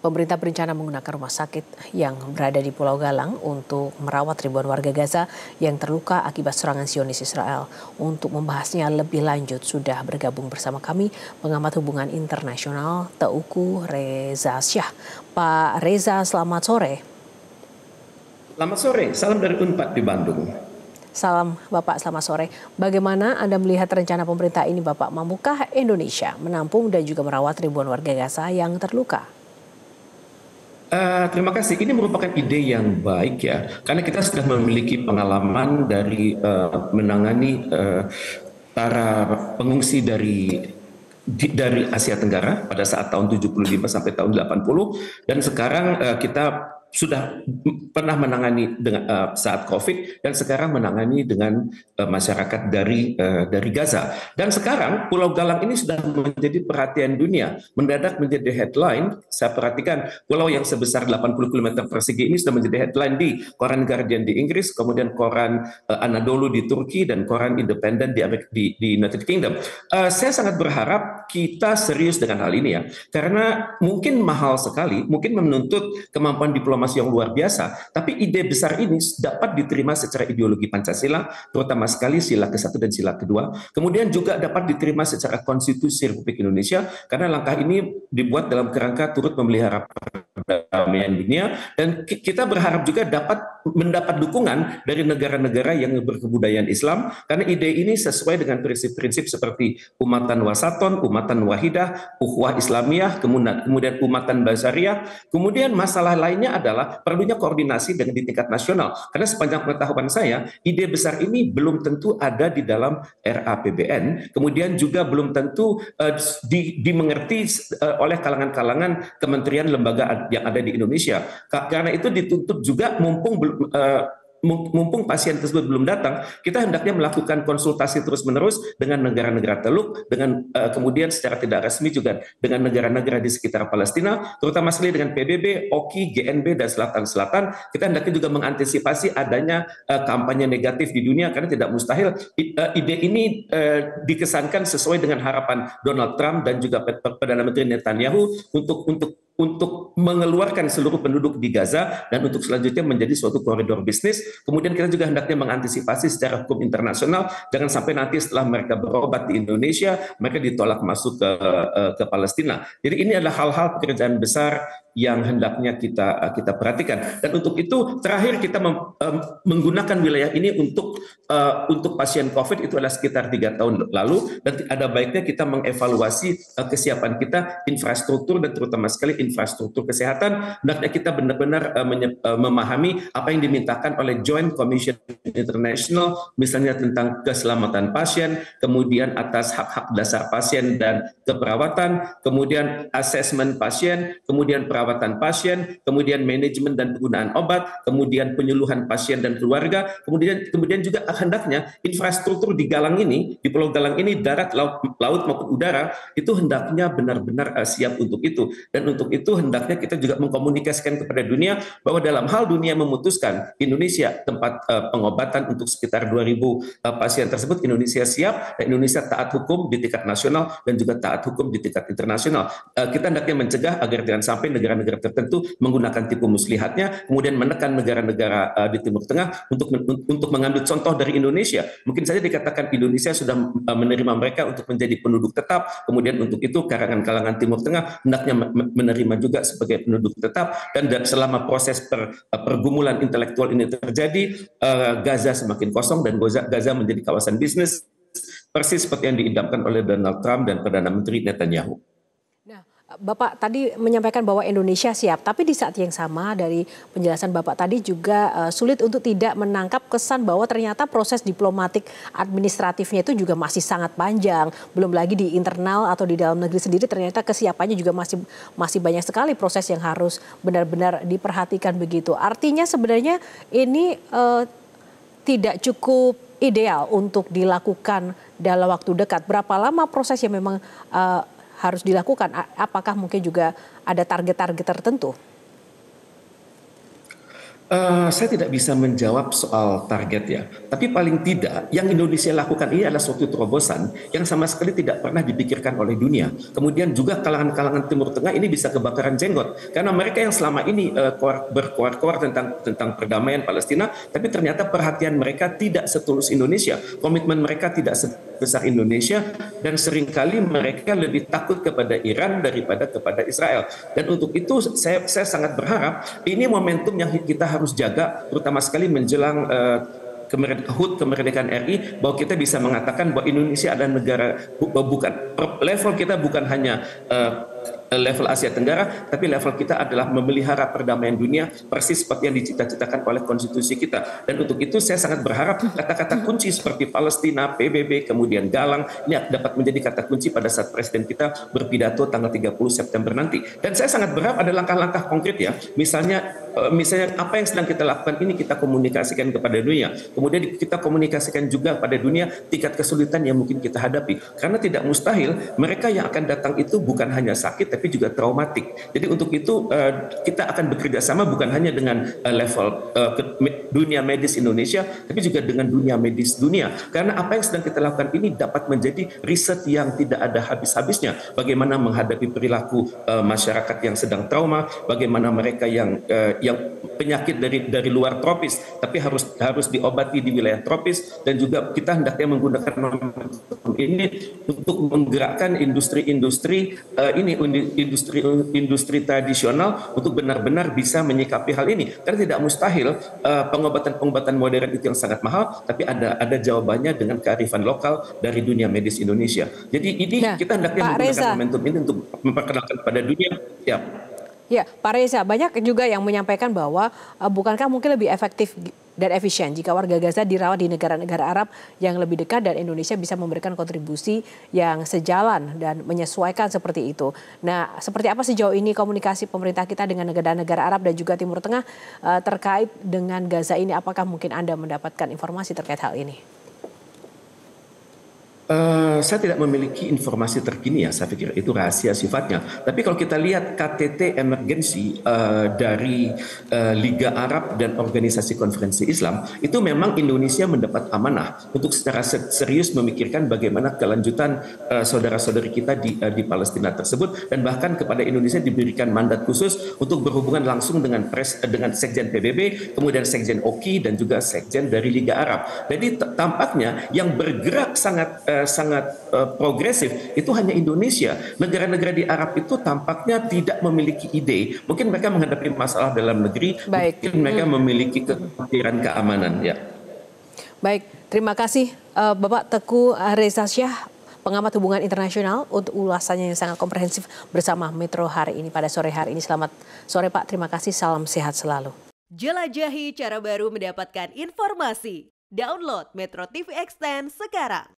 Pemerintah berencana menggunakan rumah sakit yang berada di Pulau Galang untuk merawat ribuan warga Gaza yang terluka akibat serangan Zionis Israel. Untuk membahasnya lebih lanjut, sudah bergabung bersama kami pengamat hubungan internasional Teuku Reza Syah. Pak Reza, selamat sore. Selamat sore, salam dari Unpad di Bandung. Salam Bapak, selamat sore. Bagaimana Anda melihat rencana pemerintah ini, Bapak? Mampukah Indonesia menampung dan juga merawat ribuan warga Gaza yang terluka? Terima kasih. Ini merupakan ide yang baik ya, karena kita sudah memiliki pengalaman dari menangani para pengungsi dari Asia Tenggara pada saat tahun 75 sampai tahun 80, dan sekarang kita sudah pernah menangani dengan saat COVID, dan sekarang menangani dengan masyarakat dari Gaza. Dan sekarang Pulau Galang ini sudah menjadi perhatian dunia, mendadak menjadi headline. Saya perhatikan pulau yang sebesar 80 km persegi ini sudah menjadi headline di koran Guardian di Inggris, kemudian koran Anadolu di Turki, dan koran Independent di United Kingdom. Saya sangat berharap kita serius dengan hal ini ya, karena mungkin mahal sekali, mungkin menuntut kemampuan diplomasi yang luar biasa, tapi ide besar ini dapat diterima secara ideologi Pancasila, terutama sekali sila ke-1 dan sila ke-2, kemudian juga dapat diterima secara konstitusi Republik Indonesia, karena langkah ini dibuat dalam kerangka turut memelihara perdamaian dunia, dan kita berharap juga dapat mendapat dukungan dari negara-negara yang berkebudayaan Islam, karena ide ini sesuai dengan prinsip-prinsip seperti umatan wasaton, umatan wahidah, ukhuwah Islamiyah, kemudian umatan basariyah. Kemudian masalah lainnya adalah perlunya koordinasi dengan di tingkat nasional, karena sepanjang pengetahuan saya, ide besar ini belum tentu ada di dalam RAPBN, kemudian juga belum tentu dimengerti oleh kalangan-kalangan kementerian lembaga yang ada di Indonesia. Karena itu dituntut juga, mumpung pasien tersebut belum datang, kita hendaknya melakukan konsultasi terus-menerus dengan negara-negara Teluk, dengan kemudian secara tidak resmi juga dengan negara-negara di sekitar Palestina, terutama sekali dengan PBB, OKI, GNB, dan Selatan-Selatan. Kita hendaknya juga mengantisipasi adanya kampanye negatif di dunia, karena tidak mustahil ide ini dikesankan sesuai dengan harapan Donald Trump dan juga Perdana Menteri Netanyahu untuk mengeluarkan seluruh penduduk di Gaza dan untuk selanjutnya menjadi suatu koridor bisnis. Kemudian kita juga hendaknya mengantisipasi secara hukum internasional, jangan sampai nanti setelah mereka berobat di Indonesia, mereka ditolak masuk ke Palestina. Jadi ini adalah hal-hal pekerjaan besar yang hendaknya kita perhatikan. Dan untuk itu terakhir kita menggunakan wilayah ini untuk pasien COVID itu adalah sekitar 3 tahun lalu, dan ada baiknya kita mengevaluasi kesiapan kita, infrastruktur, dan terutama sekali infrastruktur kesehatan. Hendaknya kita benar-benar memahami apa yang dimintakan oleh Joint Commission International, misalnya tentang keselamatan pasien, kemudian atas hak-hak dasar pasien dan keperawatan, kemudian asesmen pasien, kemudian perawatan pasien, kemudian manajemen dan penggunaan obat, kemudian penyuluhan pasien dan keluarga, kemudian juga hendaknya infrastruktur di Galang ini, di Pulau Galang ini, darat, laut maupun udara, itu hendaknya benar-benar siap untuk itu. Dan untuk itu hendaknya kita juga mengkomunikasikan kepada dunia bahwa dalam hal dunia memutuskan Indonesia tempat pengobatan untuk sekitar 2.000 pasien tersebut, Indonesia siap, dan Indonesia taat hukum di tingkat nasional dan juga taat hukum di tingkat internasional. Kita hendaknya mencegah agar jangan sampai negara-negara tertentu menggunakan tipu muslihatnya, kemudian menekan negara-negara di Timur Tengah untuk mengambil contoh dari Indonesia. Mungkin saja dikatakan Indonesia sudah menerima mereka untuk menjadi penduduk tetap, kemudian untuk itu kalangan-kalangan Timur Tengah hendaknya menerima juga sebagai penduduk tetap, dan selama proses pergumulan intelektual ini terjadi, Gaza semakin kosong dan Gaza menjadi kawasan bisnis, persis seperti yang diidamkan oleh Donald Trump dan Perdana Menteri Netanyahu. Nah, Bapak tadi menyampaikan bahwa Indonesia siap, tapi di saat yang sama dari penjelasan Bapak tadi juga sulit untuk tidak menangkap kesan bahwa ternyata proses diplomatik administratifnya itu juga masih sangat panjang. Belum lagi di internal atau di dalam negeri sendiri ternyata kesiapannya juga masih banyak sekali proses yang harus benar-benar diperhatikan begitu. Artinya sebenarnya ini tidak cukup ideal untuk dilakukan dalam waktu dekat. Berapa lama proses yang memang harus dilakukan? Apakah mungkin juga ada target-target tertentu? Saya tidak bisa menjawab soal target ya, tapi paling tidak yang Indonesia lakukan ini adalah suatu terobosan yang sama sekali tidak pernah dipikirkan oleh dunia. Kemudian juga kalangan-kalangan Timur Tengah ini bisa kebakaran jenggot karena mereka yang selama ini berkuar-kuar tentang perdamaian Palestina, tapi ternyata perhatian mereka tidak setulus Indonesia, komitmen mereka tidak sebesar Indonesia, dan seringkali mereka lebih takut kepada Iran daripada kepada Israel. Dan untuk itu saya sangat berharap ini momentum yang kita harus jaga, terutama sekali menjelang HUT kemerdekaan RI, bahwa kita bisa mengatakan bahwa Indonesia adalah negara bukan level kita bukan hanya level Asia Tenggara, tapi level kita adalah memelihara perdamaian dunia persis seperti yang dicita-citakan oleh konstitusi kita. Dan untuk itu saya sangat berharap kata-kata kunci seperti Palestina, PBB, kemudian Galang ini dapat menjadi kata kunci pada saat Presiden kita berpidato tanggal 30 September nanti. Dan saya sangat berharap ada langkah-langkah konkret ya, misalnya apa yang sedang kita lakukan ini kita komunikasikan kepada dunia, kemudian kita komunikasikan juga pada dunia tingkat kesulitan yang mungkin kita hadapi, karena tidak mustahil mereka yang akan datang itu bukan hanya sakit tapi juga traumatik. Jadi untuk itu kita akan bekerja sama bukan hanya dengan level dunia medis Indonesia, tapi juga dengan dunia medis dunia, karena apa yang sedang kita lakukan ini dapat menjadi riset yang tidak ada habis-habisnya, bagaimana menghadapi perilaku masyarakat yang sedang trauma, bagaimana mereka yang penyakit dari luar tropis tapi harus diobati di wilayah tropis, dan juga kita hendaknya menggunakan momentum ini untuk menggerakkan industri-industri industri tradisional untuk benar-benar bisa menyikapi hal ini, karena tidak mustahil pengobatan-pengobatan modern itu yang sangat mahal, tapi ada jawabannya dengan kearifan lokal dari dunia medis Indonesia. Jadi ini kita hendaknya menggunakan momentum ini untuk memperkenalkan pada dunia. Ya. Ya, Pak Reza, banyak juga yang menyampaikan bahwa bukankah mungkin lebih efektif dan efisien jika warga Gaza dirawat di negara-negara Arab yang lebih dekat dan Indonesia bisa memberikan kontribusi yang sejalan dan menyesuaikan seperti itu. Nah, seperti apa sejauh ini komunikasi pemerintah kita dengan negara-negara Arab dan juga Timur Tengah terkait dengan Gaza ini? Apakah mungkin Anda mendapatkan informasi terkait hal ini? Saya tidak memiliki informasi terkini ya, saya pikir itu rahasia sifatnya. Tapi kalau kita lihat KTT emergensi dari Liga Arab dan Organisasi Konferensi Islam, itu memang Indonesia mendapat amanah untuk secara serius memikirkan bagaimana kelanjutan saudara-saudari kita di Palestina tersebut, dan bahkan kepada Indonesia diberikan mandat khusus untuk berhubungan langsung dengan Sekjen PBB, kemudian Sekjen OKI, dan juga Sekjen dari Liga Arab. Jadi tampaknya yang bergerak sangat progresif itu hanya Indonesia. Negara-negara di Arab itu tampaknya tidak memiliki ide. Mungkin mereka menghadapi masalah dalam negeri, mungkin mereka memiliki kekhawatiran keamanan. Ya. Baik, terima kasih Bapak Teguh Reza Syah, pengamat hubungan internasional, untuk ulasannya yang sangat komprehensif bersama Metro hari ini pada sore hari ini. Selamat sore Pak, terima kasih, salam sehat selalu. Jelajahi cara baru mendapatkan informasi. Download Metro TV Extend sekarang.